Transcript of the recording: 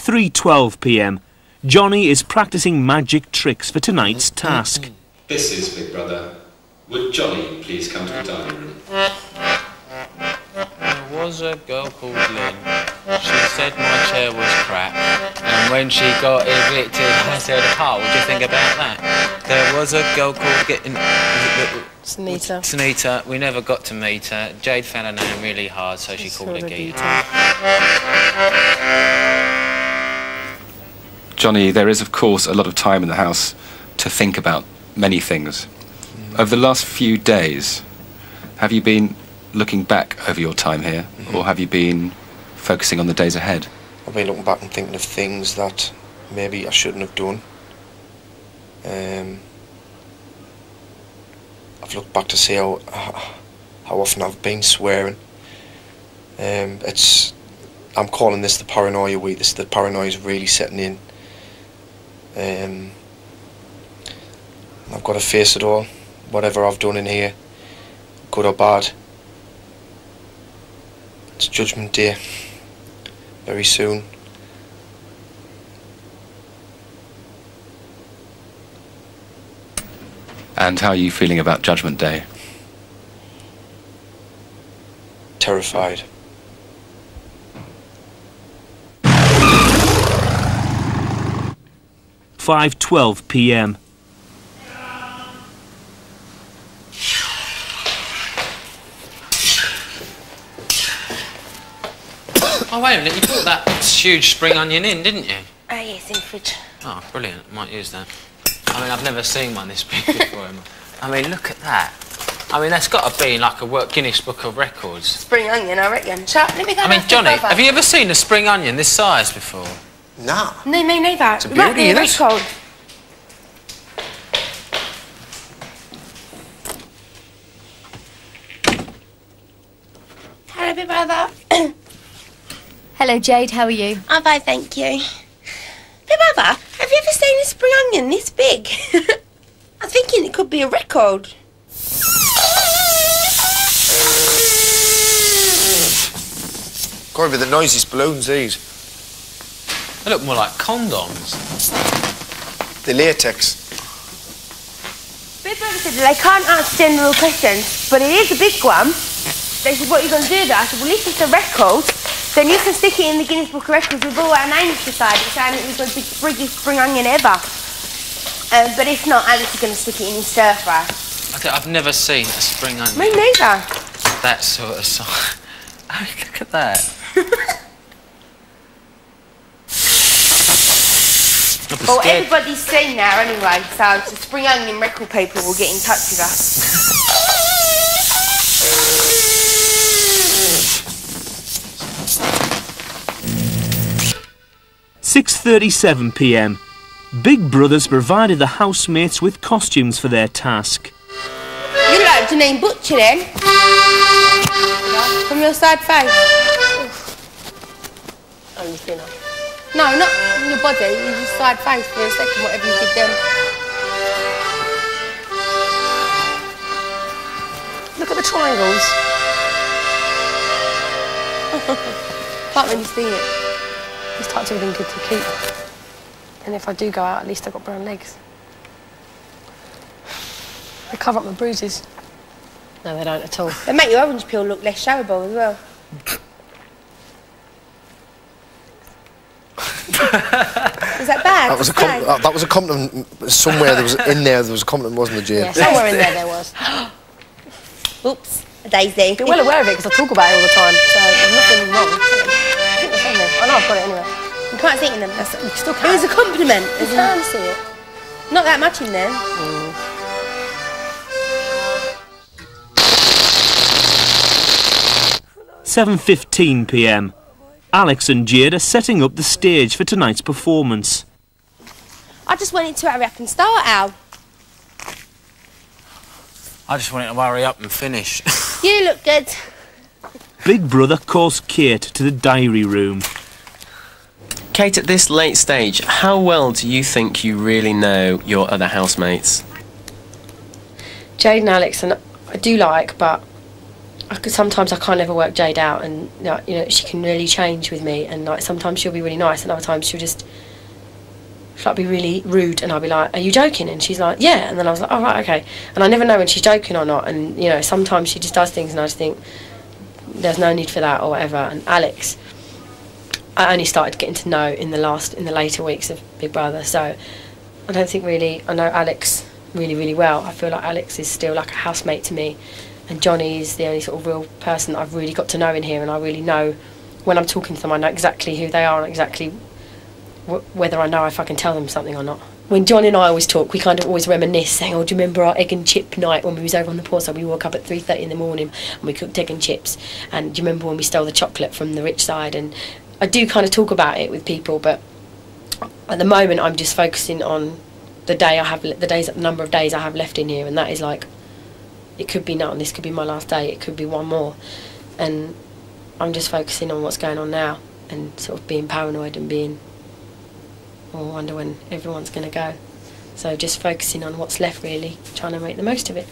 3:12 p.m. Johnny is practicing magic tricks for tonight's task. This is Big Brother. Would Johnny please come to the dining room? There was a girl called Lynn. She said my chair was crap. And when she got evicted, I said, "Oh, what do you think about that?" There was a girl called Sunita. Sunita. We never got to meet her. Jade found her name really hard, so she called her Geeta. Johnny, there is of course a lot of time in the house to think about many things. Over the last few days, have you been looking back over your time here, or have you been focusing on the days ahead? I've been looking back and thinking of things that maybe I shouldn't have done. I've looked back to see how often I've been swearing. I'm calling this the paranoia week. The paranoia is really setting in. I've got to face it all, whatever I've done in here, good or bad. It's Judgment Day, very soon. And how are you feeling about Judgment Day? Terrified. (5:12 p.m) Oh, wait a minute, you put that huge spring onion in, didn't you? Oh, yes, in the fridge. Oh, brilliant. Might use that. I mean, I've never seen one this big before. I mean, look at that. I mean, that's got to be like a Guinness Book of Records. Spring onion, I reckon. Shut up, let me go. I mean, Johnny, have you ever seen a spring onion this size before? Nah. No, me neither. It's a beauty, isn't it? Cold. Hello, Big Brother. Hello, Jade. How are you? I'm fine, thank you. Big Brother, have you ever seen a spring onion this big? I'm thinking it could be a record. Can't be the noisiest balloons, these. They look more like condoms. The latex. Big Brother said they can't answer general questions, but it is a big one. They said, what are you going to do there? I said, well, if it's a record, then you can stick it in the Guinness Book of Records with all our names beside it, saying it was the biggest spring onion ever. But if not, Alex is going to stick it in his stir fry. I've never seen a spring onion. Me neither. That sort of size. Oh, look at that. Well, everybody's seen now anyway, so the spring onion record people will get in touch with us. 6:37 p.m. Big Brother's provided the housemates with costumes for their task. You look like Janine Butcher then. From your side face. Only thinner. No, not your body, you just side face for a second, whatever you did then. Look at the triangles. Can't really see it. These types have been good to keep. And if I do go out, at least I've got brown legs. They cover up my bruises. No, they don't at all. They make your orange peel look less showable as well. Was that bad? That was a compliment. Somewhere there was a compliment, wasn't there, Jane? Yeah, somewhere in there was. Oops, a daisy. You're well aware of it because I talk about it all the time, so there's nothing wrong. I think it's on there. I know I've got it anyway. You can't see it in them. You still can. It was a compliment. You can see it. Not that much in there. 7:15 p.m. Alex and Jade are setting up the stage for tonight's performance. I just wanted to hurry up and start, Al. I just wanted to hurry up and finish. You look good. Big Brother calls Kate to the diary room. Kate, at this late stage, how well do you think you really know your other housemates? Jade and Alex, and I do like, but sometimes I can't ever work Jade out, and you know, she can really change with me, and like sometimes she'll be really nice, and other times she'll like be really rude, and I'll be like, "Are you joking?" And she's like, "Yeah," and then I was like, "Oh right, okay." And I never know when she's joking or not, and you know, sometimes she just does things, and I just think there's no need for that or whatever. And Alex, I only started getting to know in the later weeks of Big Brother, so I don't think really I know Alex really well. I feel like Alex is still like a housemate to me, and Johnny is the only sort of real person that I've really got to know in here, and I really know when I'm talking to them, I know exactly who they are and exactly whether I know if I can tell them something or not. When John and I always talk, we kind of always reminisce, saying, "Oh, do you remember our egg and chip night when we was over on the Port? We woke up at 3:30 in the morning and we cooked egg and chips. And do you remember when we stole the chocolate from the rich side?" And I do kind of talk about it with people, but at the moment I'm just focusing on the number of days I have left in here, and that is like, it could be none, this could be my last day, it could be one more, and I'm just focusing on what's going on now and sort of being paranoid and being, I wonder when everyone's going to go. So just focusing on what's left really, trying to make the most of it.